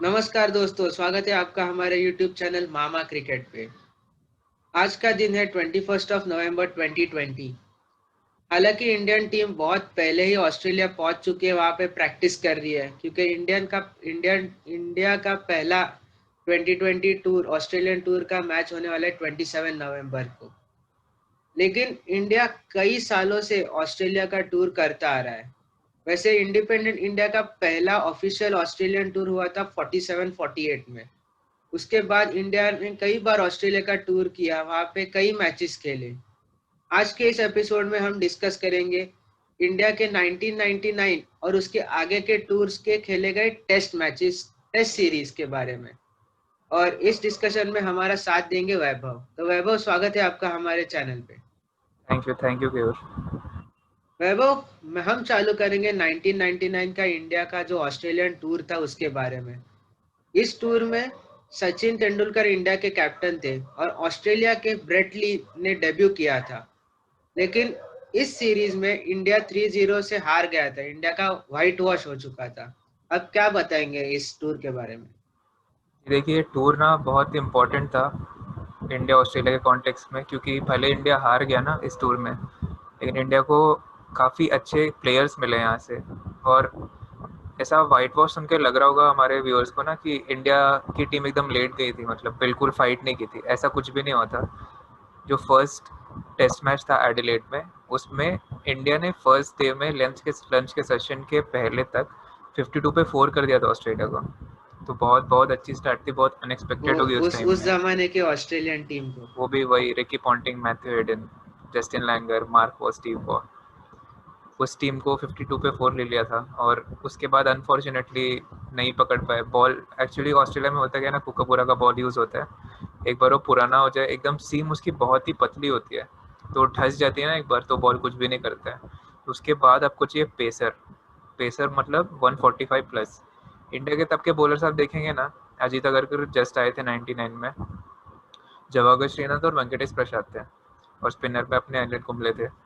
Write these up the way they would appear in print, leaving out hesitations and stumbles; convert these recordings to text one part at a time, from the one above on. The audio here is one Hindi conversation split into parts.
नमस्कार दोस्तों, स्वागत है आपका हमारे YouTube चैनल मामा क्रिकेट पे। आज का दिन है 21 नवंबर 2020। हालांकि इंडियन टीम बहुत पहले ही ऑस्ट्रेलिया पहुंच चुकी है, वहां पे प्रैक्टिस कर रही है क्योंकि इंडिया का पहला 2020 टूर ऑस्ट्रेलियन टूर का मैच होने वाला है 27 नवंबर को। लेकिन इंडिया कई सालों से ऑस्ट्रेलिया का टूर करता आ रहा है। वैसे इंडिपेंडेंट इंडिया का पहला ऑफिशियल ऑस्ट्रेलियन टूर हुआ था 47-48 में। उसके बाद इंडिया ने कई बार ऑस्ट्रेलिया का टूर किया, वहां पे कई मैचेस खेले। आज के इस एपिसोड में हम डिस्कस करेंगे इंडिया के 1999 और उसके आगे के टूर्स के खेले गए टेस्ट मैचेस, टेस्ट सीरीज के बारे में। और इस डिस्कशन में हमारा साथ देंगे वैभव। तो वैभव, स्वागत है आपका हमारे चैनल पे। Thank you Keyur. वैभव, हम चालू करेंगे 1999 का इंडिया का जो ऑस्ट्रेलियन टूर था उसके बारे में। इस टूर में सचिन तेंदुलकर इंडिया के कैप्टन थे और ऑस्ट्रेलिया के ब्रेट ली ने डेब्यू किया था। लेकिन इस सीरीज में इंडिया 3-0 से हार गया था, इंडिया का व्हाइट वॉश हो चुका था। अब क्या बताएंगे इस टूर के बारे में? देखिए, टूर ना बहुत इम्पोर्टेंट था इंडिया ऑस्ट्रेलिया के कॉन्टेक्स्ट में, क्योंकि भले इंडिया हार गया ना इस टूर में, लेकिन इंडिया को काफ़ी अच्छे प्लेयर्स मिले यहाँ से। और ऐसा वाइट वॉश सुन के लग रहा होगा हमारे व्यूअर्स को ना कि इंडिया की टीम एकदम लेट गई थी, मतलब बिल्कुल फाइट नहीं की थी। ऐसा कुछ भी नहीं हुआ था। जो फर्स्ट टेस्ट मैच था एडिलेड में, उसमें इंडिया ने फर्स्ट डे में लंच के सेशन के पहले तक 52 पे 4 कर दिया था ऑस्ट्रेलिया को। तो बहुत बहुत अच्छी स्टार्ट थी, बहुत वो अनएक्सपेक्टेड होगी उस टाइम उस में। जमाने के ऑस्ट्रेलियन टीम को। वो भी वही Ricky Ponting, Matthew Hayden, Justin Langer, mark Waugh, Steve Waugh, उस टीम को 52 पे 4 ले लिया था। और उसके बाद अनफॉर्चुनेटली नहीं पकड़ पाए बॉल। एक्चुअली ऑस्ट्रेलिया में होता क्या ना, कुकापुरा का बॉल यूज़ होता है। एक बार वो पुराना हो जाए, एकदम सीम उसकी बहुत ही पतली होती है, तो ढस जाती है ना एक बार, तो बॉल कुछ भी नहीं करता है। तो उसके बाद आपको चाहिए पेसर। पेसर मतलब 145 प्लस। इंडिया के तब के बॉलर्स आप देखेंगे ना, अजीत अगरकर जस्ट आए थे 99 में, जवाहर श्रीनाथ और वेंकटेश प्रसाद थे, और स्पिनर पे अपने एलियट कुंबले थे।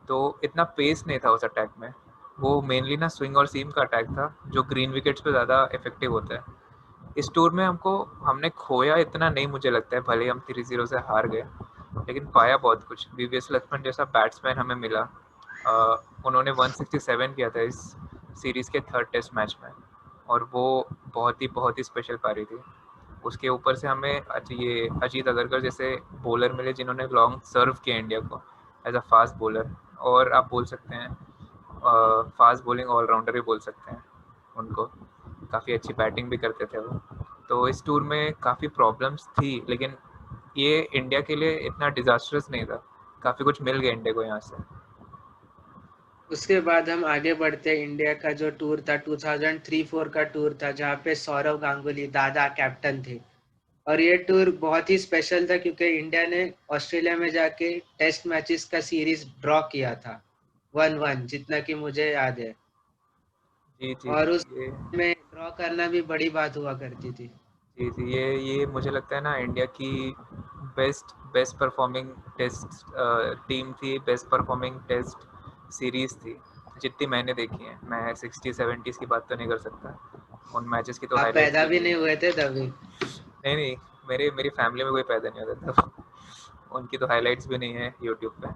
तो इतना पेस नहीं था उस अटैक में। वो मेनली ना स्विंग और सीम का अटैक था, जो ग्रीन विकेट्स पे ज़्यादा इफेक्टिव होता है। इस टूर में हमने खोया इतना नहीं मुझे लगता है, भले ही हम 3-0 से हार गए, लेकिन पाया बहुत कुछ। वीवीएस लक्ष्मण जैसा बैट्समैन हमें मिला। उन्होंने 167 किया था इस सीरीज़ के थर्ड टेस्ट मैच में, और वो बहुत ही स्पेशल पारी थी। उसके ऊपर से हमें ये अजीत अगरकर जैसे बॉलर मिले, जिन्होंने लॉन्ग सर्व किया इंडिया को एज अ फास्ट बॉलर। और आप बोल सकते हैं फास्ट बॉलिंग ऑलराउंडर भी बोल सकते हैं उनको। काफ़ी अच्छी बैटिंग भी करते थे वो। तो इस टूर में काफ़ी प्रॉब्लम्स थी, लेकिन ये इंडिया के लिए इतना डिजास्टर्स नहीं था। काफ़ी कुछ मिल गया इंडिया को यहाँ से। उसके बाद हम आगे बढ़ते हैं। इंडिया का जो टूर था 2003-4 का टूर था, जहाँ पे सौरव गांगुली दादा कैप्टन थे। और ये टूर बहुत ही स्पेशल था क्योंकि इंडिया ने ऑस्ट्रेलिया में जाके टेस्ट मैचेस का सीरीज ड्रॉ किया था 1-1, जितना कि मुझे याद है। जी जी। और उस ये में ड्रॉ करना भी बड़ी बात हुआ करती थी। जी जी, ये मुझे लगता है ना, इंडिया की best best performing test team थी, बेस्ट परफॉर्मिंग टेस्ट सीरीज थी जितनी मैंने देखी है। मैं 60-70s की बात तो नहीं कर सकता, उन मैचेस की तो आप हाईलाइट्स पैदा भी भी नहीं नहीं है। हुए थे तभी। नहीं नहीं, मेरी फैमिली में कोई पैदा नहीं होता था। उनकी तो हाईलाइट्स भी नहीं है यूट्यूब पे,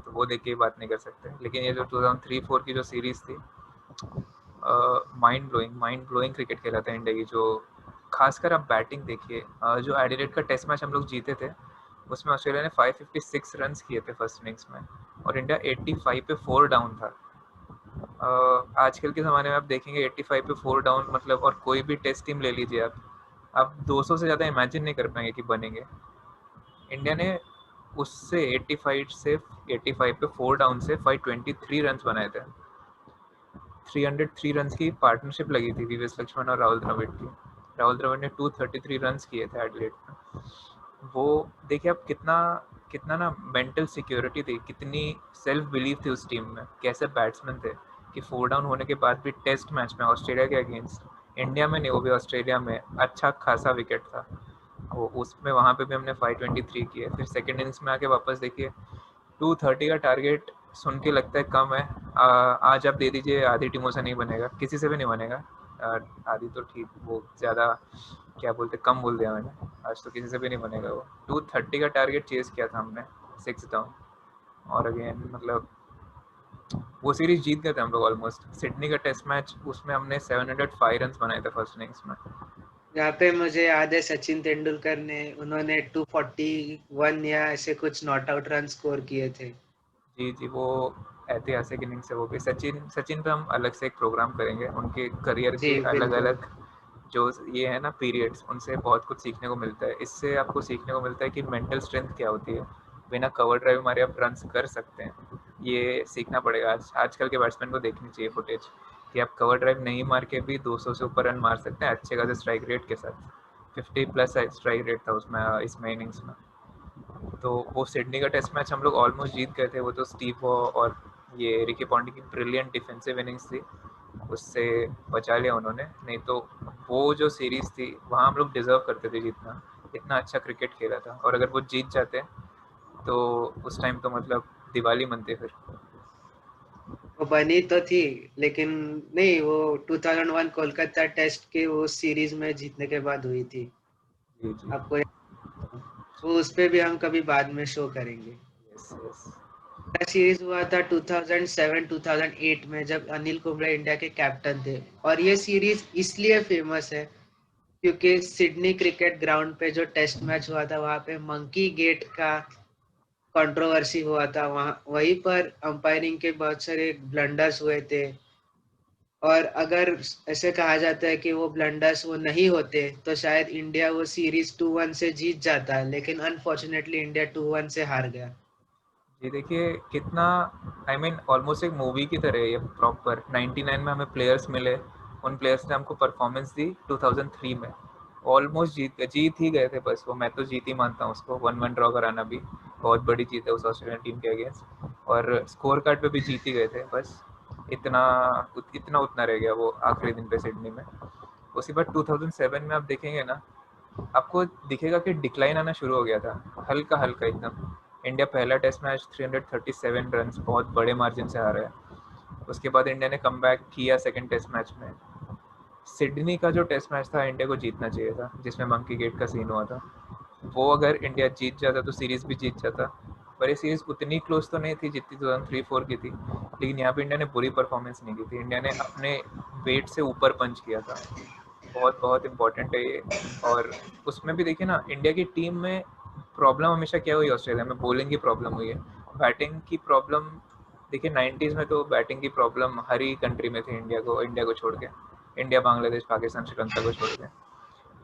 तो वो देख के बात नहीं कर सकते। लेकिन ये जो 2003-4 की जो सीरीज थी, माइंड ब्लोइंग क्रिकेट खेला था इंडिया की। जो खासकर आप बैटिंग देखिए, जो एडिलेड का टेस्ट मैच हम लोग जीते थे, उसमें ऑस्ट्रेलिया ने 556 रन किए थे फर्स्ट इनिंग्स में, और इंडिया 85 पे 4 डाउन था। आजकल के ज़माने में आप देखेंगे 85 पे 4 डाउन मतलब, और कोई भी टेस्ट टीम ले लीजिए आप 200 से ज़्यादा इमेजिन नहीं कर पाएंगे कि बनेंगे। इंडिया ने उससे 85 पे 4 डाउन से 523 रन बनाए थे। 303 रन की पार्टनरशिप लगी थी वीवीएस लक्ष्मण और राहुल द्रविड़ की। राहुल द्रविड़ ने 233 रन किए थे एडिलेड में। वो देखिए आप, कितना कितना ना मेंटल सिक्योरिटी थी, कितनी सेल्फ बिलीव थी उस टीम में, कैसे बैट्समैन थे कि 4 डाउन होने के बाद भी टेस्ट मैच में ऑस्ट्रेलिया के अगेंस्ट, इंडिया में नहीं वो भी ऑस्ट्रेलिया में, अच्छा खासा विकेट था वो उसमें। वहाँ पे भी हमने 523 किए। फिर सेकेंड इनिंग्स में आके वापस देखिए, 230 का टारगेट सुन के लगता है कम है। आज आप दे दीजिए, आधी टीमों से नहीं बनेगा, किसी से भी नहीं बनेगा। आदि तो ठीक, वो ज़्यादा क्या बोलते कम बोल दिया मैंने, आज तो किसी से भी नहीं बनेगा वो। 230 का टारगेट चेज़ किया था हमने 6 डाउन, और अगेन मतलब वो सीरीज जीत गए थे हम लोग ऑलमोस्ट। सिडनी का टेस्ट मैच, उसमें हमने 705 रन बनाए थे फर्स्ट इनिंग्स में। यहाँ पे मुझे याद है सचिन तेंदुलकर ने उन्होंने 241 या ऐसे कुछ नॉट आउट रन स्कोर किए थे। जी जी, वो ऐतिहासिक इनिंग्स है वो भी। सचिन सचिन पे हम अलग से एक प्रोग्राम करेंगे, उनके करियर के जी अलग बिल्कुल। अलग जो ये है ना पीरियड्स, उनसे बहुत कुछ सीखने को मिलता है। इससे आपको सीखने को मिलता है कि मेंटल स्ट्रेंथ क्या होती है, बिना कवर ड्राइव मारे आप रन कर सकते हैं। ये सीखना पड़ेगा, आजकल के बैट्समैन को देखनी चाहिए फुटेज कि आप कवर ड्राइव नहीं मार के भी 200 से ऊपर रन मार सकते हैं अच्छे खासे स्ट्राइक रेट के साथ। 50 प्लस स्ट्राइक रेट था उसमें इसमें इनिंग्स में। तो वो सिडनी का टेस्ट मैच हम लोग ऑलमोस्ट जीत गए थे। वो तो स्टीव वॉ और ये रिकी पॉन्टिंग की ब्रिलियंट डिफेंसिव इनिंग्स थी, उससे बचा लिया उन्होंने। नहीं तो वो जो सीरीज थी वहाँ हम लोग डिजर्व करते थे जीतना, इतना अच्छा क्रिकेट खेला था। और अगर वो जीत जाते तो उस टाइम तो मतलब दिवाली मनते फिर। वो बनी तो थी, लेकिन नहीं, वो 2001 कोलकाता टेस्ट के वो सीरीज में जीतने के बाद हुई थी। जी जी। आपको याद हो? वो उस पे भी हम कभी बाद में शो करेंगे। Yes yes. सीरीज हुआ था 2007-2008 में, जब अनिल कुंबले इंडिया के कैप्टन थे। और ये सीरीज इसलिए फेमस है क्योंकि सिडनी क्रिकेट ग्राउंड पे जो टेस्ट मैच हुआ था वहां पे मंकी गेट का कंट्रोवर्सी हुआ था। वहां वहीं पर अंपायरिंग के बहुत सारे ब्लंडर्स हुए थे। और अगर ऐसे कहा जाता है कि वो ब्लंडर्स वो नहीं होते तो शायद इंडिया वो सीरीज 2-1 से जीत जाता, लेकिन अनफॉर्चुनेटली इंडिया 2-1 से हार गया। जी देखिए कितना, आई मीन ऑलमोस्ट एक मूवी की तरह है ये प्रॉपर। 99 में हमें प्लेयर्स मिले, उन प्लेयर्स ने हमको परफॉर्मेंस दी। 2003 में ऑलमोस्ट जीत ही गए थे बस। वो मैं तो जीत ही मानता हूँ उसको, 1-1 ड्रॉ कराना भी बहुत बड़ी जीत है उस ऑस्ट्रेलियन टीम के अगेंस्ट। और स्कोर कार्ड पे भी जीत ही गए थे बस। इतना इतना उतना रह गया वो आखिरी दिन पे सिडनी में। उसके बाद 2007 में आप देखेंगे ना, आपको दिखेगा कि डिक्लाइन आना शुरू हो गया था हल्का हल्का एकदम। इंडिया पहला टेस्ट मैच 337 रन बहुत बड़े मार्जिन से हारा है। उसके बाद इंडिया ने कम बैक किया सेकेंड टेस्ट मैच में। सिडनी का जो टेस्ट मैच था इंडिया को जीतना चाहिए था, जिसमें मंकी गेट का सीन हुआ था। वो अगर इंडिया जीत जाता तो सीरीज भी जीत जाता। पर ये सीरीज उतनी क्लोज तो नहीं थी जितनी 2003-4 की थी, लेकिन यहाँ पे इंडिया ने बुरी परफॉर्मेंस नहीं की थी। इंडिया ने अपने वेट से ऊपर पंच किया था। बहुत बहुत इम्पोर्टेंट है ये। और उसमें भी देखिए ना, इंडिया की टीम में प्रॉब्लम हमेशा क्या हुई ऑस्ट्रेलिया में, बॉलिंग की प्रॉब्लम हुई है, बैटिंग की प्रॉब्लम। देखिए 90s में तो बैटिंग की प्रॉब्लम हर ही कंट्री में थी, इंडिया को छोड़ के, इंडिया बांग्लादेश पाकिस्तान श्रीलंका को छोड़ के।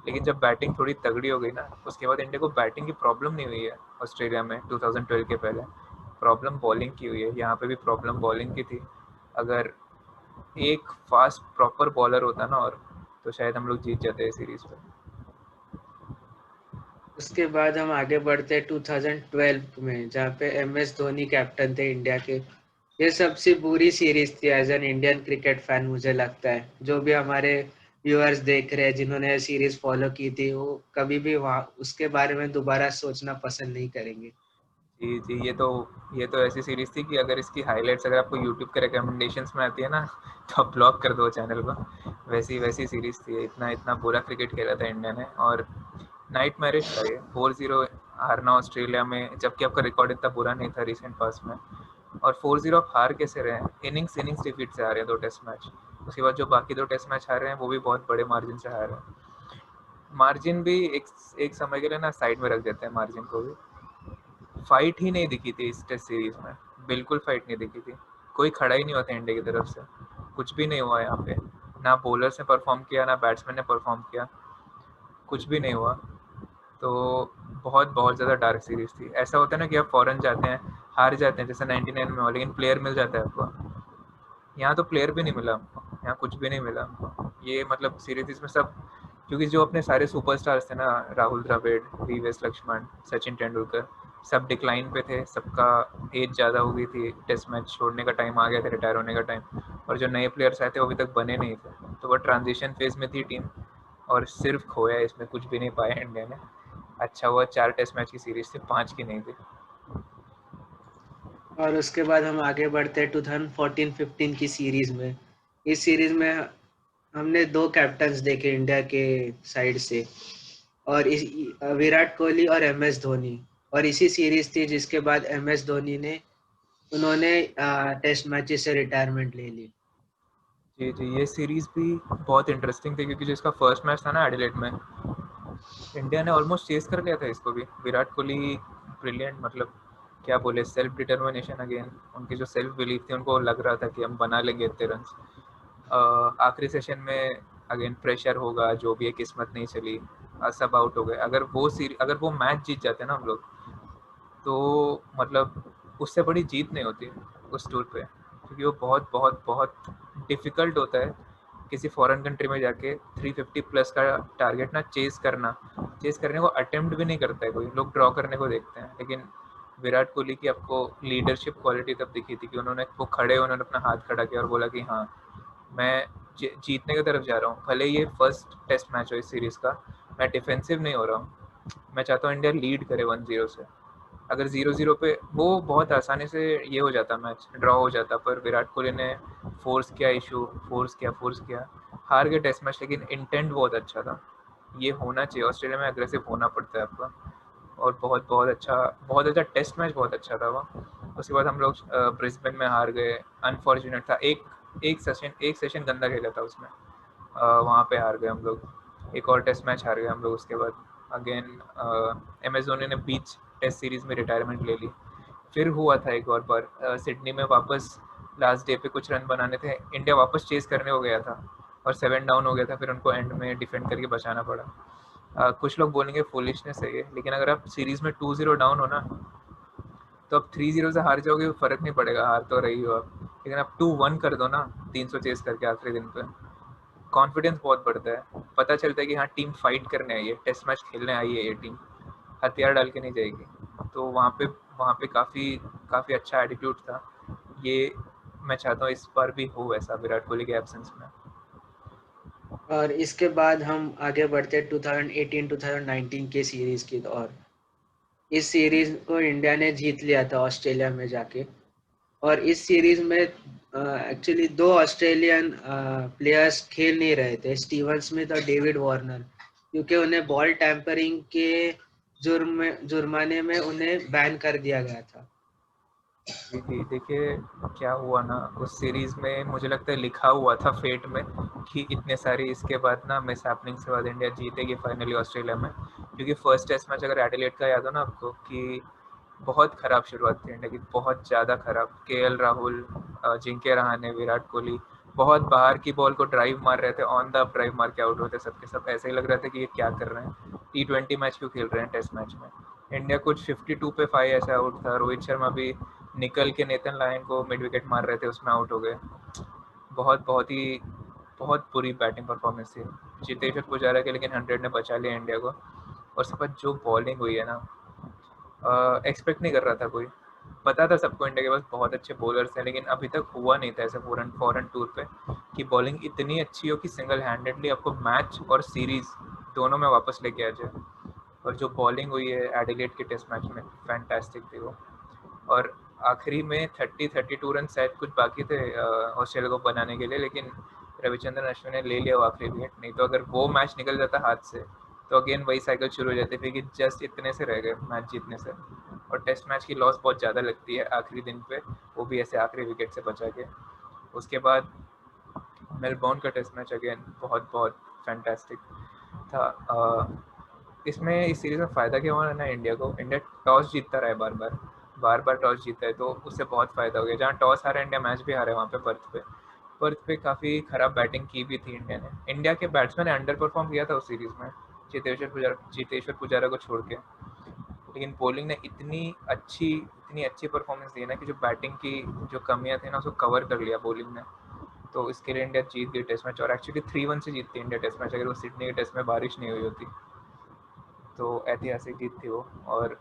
लेकिन जब बैटिंग थोड़ी तगड़ी हो गई ना, उसके बाद इंडिया को बैटिंग की प्रॉब्लम नहीं हुई है ऑस्ट्रेलिया में 2012 के पहले। प्रॉब्लम बॉलिंग की हुई है, यहाँ पे भी प्रॉब्लम बॉलिंग की थी। अगर एक फास्ट प्रॉपर बॉलर होता ना, और तो शायद हम लोग जीत जाते हैं सीरीज पे। उसके बाद हम आगे बढ़ते 2012 में, जहाँ पे MS धोनी कैप्टन थे इंडिया के। ये सबसे बुरी सीरीज थी as an Indian cricket fan, मुझे लगता है। जो भी हमारे व्यूअर्स देख रहे हैं जिन्होंने सीरीज फॉलो की थी, वो कभी भी वहाँ उसके बारे में दोबारा सोचना पसंद नहीं करेंगे। जी जी, ये तो ऐसी सीरीज थी कि अगर इसकी हाइलाइट्स अगर आपको यूट्यूब के रिकमेंडेशंस में आती है ना, तो आप ब्लॉक कर दो चैनल को। वैसी वैसी सीरीज थी, इतना इतना बुरा क्रिकेट खेला था इंडिया ने। और नाइट मैरिज था ये 4-0 हारना ऑस्ट्रेलिया में, जबकि आपका रिकॉर्ड इतना बुरा नहीं था रिसेंट पास में। और 4-0 आप हार कैसे रहे हैं, इनिंग्स इनिंग्स डिफीट से हारे हैं 2 टेस्ट मैच। उसके बाद जो बाकी 2 टेस्ट मैच हारे हैं वो भी बहुत बड़े मार्जिन से हारे हैं। मार्जिन भी एक एक समय के लिए ना साइड में रख देते हैं मार्जिन को भी। फाइट ही नहीं दिखी थी इस टेस्ट सीरीज में, बिल्कुल फाइट नहीं दिखी थी। कोई खड़ा ही नहीं होता इंडिया की तरफ से, कुछ भी नहीं हुआ यहाँ पे। ना बॉलर्स ने परफॉर्म किया, ना बैट्समैन ने परफॉर्म किया, कुछ भी नहीं हुआ। तो बहुत बहुत ज़्यादा डार्क सीरीज थी। ऐसा होता है ना कि आप फॉरेन जाते हैं, हार जाते हैं जैसे 99 में हो, लेकिन प्लेयर मिल जाता है आपको। यहाँ तो प्लेयर भी नहीं मिला हमको, यहाँ कुछ भी नहीं मिला हमको। ये मतलब सीरीज में सब, क्योंकि जो अपने सारे सुपरस्टार्स थे ना, राहुल द्रविड़, वी.एस. लक्ष्मण, सचिन तेंदुलकर, सब डिक्लाइन पे थे। सबका एज ज़्यादा हो गई थी, टेस्ट मैच छोड़ने का टाइम आ गया था, रिटायर होने का टाइम। और जो नए प्लेयर्स आए थे वो अभी तक बने नहीं थे, तो वो ट्रांजिशन फेज में थी टीम। और सिर्फ खोया, इसमें कुछ भी नहीं पाया इंडिया ने। अच्छा हुआ 4 टेस्ट मैच की सीरीज थी, 5 की नहीं थी। और उसके बाद हम आगे बढ़ते हैं 2014-15 की सीरीज में। इस सीरीज में हमने दो कैप्टन्स देखे इंडिया के साइड से, और विराट कोहली और MS धोनी। और इसी सीरीज थी जिसके बाद MS धोनी ने उन्होंने टेस्ट मैचेस से रिटायरमेंट ले ली। जी जी, ये सीरीज भी बहुत इंटरेस्टिंग थी क्योंकि जो इसका फर्स्ट मैच था ना एडिलेड में, इंडिया ने ऑलमोस्ट चेस कर लिया था इसको भी। विराट कोहली ब्रिलियंट, मतलब क्या बोले, सेल्फ डिटर्मिनेशन अगेन, उनकी जो सेल्फ बिलीफ थी, उनको लग रहा था कि हम बना लेंगे इतने रन। आखिरी सेशन में अगेन प्रेशर होगा, जो भी है, किस्मत नहीं चली, सब आउट हो गए। अगर वो मैच जीत जाते ना हम लोग, तो मतलब उससे बड़ी जीत नहीं होती उस टूर पे, क्योंकि वो बहुत बहुत बहुत डिफ़िकल्ट होता है किसी फॉरेन कंट्री में जाके 350 प्लस का टारगेट ना चेस करने को अटेम्प्ट भी नहीं करता है कोई, लोग ड्रॉ करने को देखते हैं। लेकिन विराट कोहली की आपको लीडरशिप क्वालिटी तब दिखी थी कि वो उन्होंने अपना हाथ खड़ा किया और बोला कि हाँ, मैं जीतने की तरफ जा रहा हूँ, भले ये फर्स्ट टेस्ट मैच हो इस सीरीज़ का, मैं डिफेंसिव नहीं हो रहा हूँ, मैं चाहता हूँ इंडिया लीड करे 1-0 से। अगर 0-0 पे वो बहुत आसानी से ये हो जाता, मैच ड्रॉ हो जाता, पर विराट कोहली ने फोर्स किया, हार गए टेस्ट मैच, लेकिन इंटेंट बहुत अच्छा था। ये होना चाहिए, ऑस्ट्रेलिया में एग्रेसिव होना पड़ता है आपका। और बहुत अच्छा टेस्ट मैच, बहुत अच्छा था वो। उसके बाद हम लोग ब्रिस्बेन में हार गए, अनफॉर्चुनेट था। एक सेशन गंदा खेला था उसमें, वहाँ पे हार गए हम लोग। एक और टेस्ट मैच हार गए हम लोग। उसके बाद अगेन MS धोनी ने बीच टेस्ट सीरीज में रिटायरमेंट ले ली। फिर हुआ था एक और बार सिडनी में, वापस लास्ट डे पे कुछ रन बनाने थे, इंडिया वापस चेस करने हो गया था और 7 डाउन हो गया था, फिर उनको एंड में डिफेंड करके बचाना पड़ा। कुछ लोग बोलेंगे फुलिशनेस है ये, लेकिन अगर आप सीरीज में 2-0 डाउन हो ना, तो अब 3-0 से हार जाओगे, फर्क नहीं पड़ेगा, हार तो रही हो आप। लेकिन आप 2-1 कर दो ना 300 चेस करके आखिरी दिन पे, कॉन्फिडेंस बहुत बढ़ता है, पता चलता है कि हाँ, टीम फाइट करने आई है, टेस्ट मैच खेलने आई है, ये टीम हथियार डाल के नहीं जाएगी। तो वहाँ पे काफ़ी काफ़ी अच्छा एटीट्यूड था। ये मैं चाहता हूँ इस बार भी हो वैसा, विराट कोहली के एब्सेंस में। और इसके बाद हम आगे बढ़ते 2018-2019 के सीरीज की ओर। इस सीरीज को इंडिया ने जीत लिया था ऑस्ट्रेलिया में जाके। और इस सीरीज में एक्चुअली दो ऑस्ट्रेलियन प्लेयर्स खेल नहीं रहे थे, स्टीवन स्मिथ और डेविड वार्नर, क्योंकि उन्हें बॉल टैंपरिंग के जुर्माने में उन्हें बैन कर दिया गया था। जी जी, देखिए क्या हुआ ना उस सीरीज़ में, मुझे लगता है लिखा हुआ था फेट में कि इतने सारी इसके बाद ना मिस हैपनिंग के बाद इंडिया जीतेगी फाइनली ऑस्ट्रेलिया में। क्योंकि फर्स्ट टेस्ट मैच अगर एडिलेड का याद हो ना आपको, कि बहुत ख़राब शुरुआत थी इंडिया की, बहुत ज़्यादा ख़राब। KL राहुल, जिंके रहाणे, विराट कोहली बहुत बाहर की बॉल को ड्राइव मार रहे थे, ऑन द अप ड्राइव मार के आउट होते सबके सब। ऐसे ही लग रहा था कि ये क्या कर रहे हैं, T20 मैच क्यों खेल रहे हैं टेस्ट मैच में। इंडिया कुछ 52 पे 5 ऐसे आउट था। रोहित शर्मा भी निकल के नेथन लायन को मिड विकेट मार रहे थे, उसमें आउट हो गए। बहुत बुरी बैटिंग परफॉर्मेंस थी चेतेश्वर पुजारा के, लेकिन 100 ने बचा लिया इंडिया को। और सब जो बॉलिंग हुई है ना, एक्सपेक्ट नहीं कर रहा था कोई, पता था सबको इंडिया के पास बहुत अच्छे बॉलर्स हैं, लेकिन अभी तक हुआ नहीं था ऐसे फॉरेन टूर पे कि बॉलिंग इतनी अच्छी हो कि सिंगल हैंडेडली आपको मैच और सीरीज दोनों में वापस लेके आ जाए। और जो बॉलिंग हुई है एडिलेड के टेस्ट मैच में, फैंटास्टिक थी वो। और आखिरी में 32 रन शायद कुछ बाकी थे ऑस्ट्रेलिया को बनाने के लिए, लेकिन रविचंद्रन अश्विन ने ले लिया वो आखिरी विकेट। नहीं तो अगर वो मैच निकल जाता हाथ से, तो अगेन वही साइकिल शुरू हो जाती, फिर कि जस्ट इतने से रह गए मैच जीतने से। और टेस्ट मैच की लॉस बहुत ज़्यादा लगती है आखिरी दिन पे, वो भी ऐसे आखिरी विकेट से बचा के। उसके बाद मेलबोर्न का टेस्ट मैच अगेन बहुत बहुत फैंटास्टिक था। इसमें इस सीरीज़ में फ़ायदा क्या हुआ ना इंडिया को, इंडिया टॉस जीतता रहा है बार बार टॉस जीता है, तो उससे बहुत फ़ायदा हो गया। जहाँ टॉस हारा इंडिया, मैच भी हारा है वहाँ पे पर्थ पे काफ़ी ख़राब बैटिंग की भी थी इंडिया ने। इंडिया के बैट्समैन ने अंडर परफॉर्म किया था उस सीरीज़ में, चेतेश्वर पुजारा को छोड़ के। लेकिन बॉलिंग ने इतनी अच्छी परफॉर्मेंस दी ना कि जो बैटिंग की जो कमियां थी ना, उसको कवर कर लिया बॉलिंग ने। तो इसके लिए इंडिया जीत गई टेस्ट मैच, और एक्चुअली 3-1 से जीतती इंडिया टेस्ट मैच, अगर वो सिडनी के टेस्ट में बारिश नहीं हुई होती। तो ऐतिहासिक जीत थी वो, और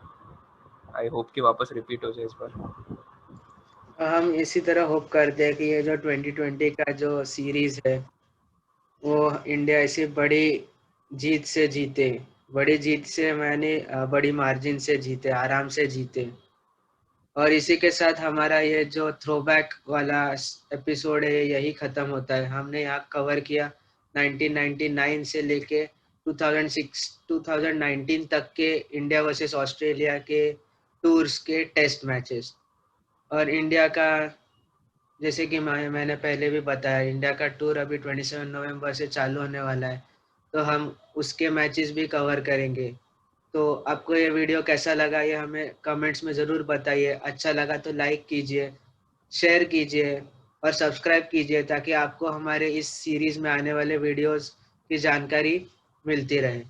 आई होप कि वापस रिपीट हो जाए इस बार। हम इसी तरह होप करते हैं कि ये जो 2020 का जो सीरीज है वो इंडिया इसी बड़ी जीत से जीते। बड़ी जीत से मैंने बड़ी मार्जिन से जीते, आराम से जीते। और इसी के साथ हमारा ये जो थ्रोबैक वाला एपिसोड है यही खत्म होता है। हमने यहाँ कवर किया 1999 से लेके 2019 तक के इंडिया वर्सेस ऑस्ट्रेलिया के टूर्स के टेस्ट मैचेस। और इंडिया का, जैसे कि मैंने पहले भी बताया, इंडिया का टूर अभी 27 नवंबर से चालू होने वाला है, तो हम उसके मैचेस भी कवर करेंगे। तो आपको ये वीडियो कैसा लगा ये हमें कमेंट्स में ज़रूर बताइए। अच्छा लगा तो लाइक कीजिए, शेयर कीजिए और सब्सक्राइब कीजिए, ताकि आपको हमारे इस सीरीज़ में आने वाले वीडियोस की जानकारी मिलती रहे।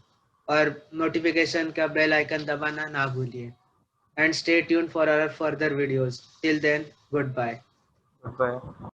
और नोटिफिकेशन का बेल आइकन दबाना ना भूलिए। And stay tuned for our further videos. Till then, goodbye. Goodbye.